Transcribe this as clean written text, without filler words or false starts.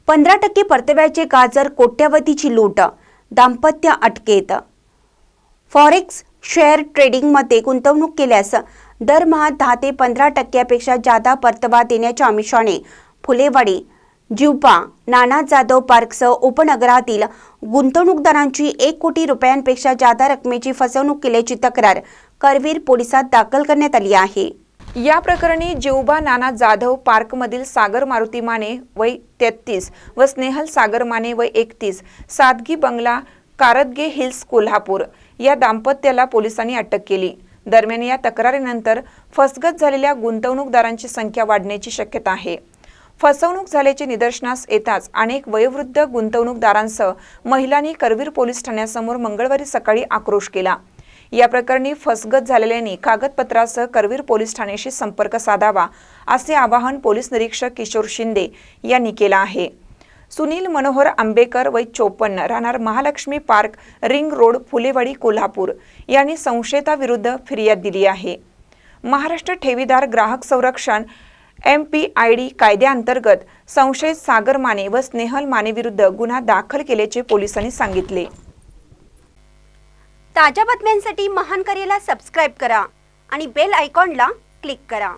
15% परताव्याचे गाजर कोट्यावधीची लूट, दाम्पत्य अटकेत। फॉरेक्स शेअर ट्रेडिंगमध्ये गुंतवणूक केल्यास दरमहा 10 ते 15% जादा परतावा देण्याच्या आमिषाने फुलेवाडी, जिवपा, नाना जाधव पार्कसह उपनगरातील गुंतवणूकदारांची 1 कोटी रुपयांपेक्षा जादा रकमेची फसवणूक केल्याची तक्रार करवीर पोलिसात दाखल करण्यात आली आहे। या प्रकरणी जिवबा नाना जाधव पार्कमधील सागर मारुती माने वय 33 व स्नेहल सागर माने वय 31, सादगी बंगला, कारदगे हिल्स, कोल्हापूर या दाम्पत्याला पोलिसांनी अटक केली। दरम्यान या तक्रारीनंतर फसगत झालेल्या गुंतवणूकदारांची संख्या वाढण्याची शक्यता आहे। फसवणूक झाल्याचे निदर्शनास येताच अनेक वयोवृद्ध गुंतवणूकदारांसह महिलांनी करवीर पोलीस ठाण्यासमोर मंगळवारी सकाळी आक्रोश केला। या प्रकरणी फसगत झालेल्यांनी कागदपत्रासह करवीर पोलीस ठाण्याशी संपर्क साधावा असे आवाहन पोलीस निरीक्षक किशोर शिंदे यांनी केले आहे। सुनील मनोहर आंबेकर वय 54 राहणार Mahalakshmi park, ring road, Phulewadi, Kolhapur यांनी संशयिताविरुद्ध फिर्याद दिली आहे। महाराष्ट्र ठेवीदार ग्राहक संरक्षण MPID कायद्याअंतर्गत संशयित सागर माने व स्नेहल माने विरुद्ध गुन्हा दाखल केल्याचे पोलिसांनी सांगितले। ताज्या बातम्यांसाठी महान करेला सबस्क्राइब करा आणि बेल आयकॉनला क्लिक करा।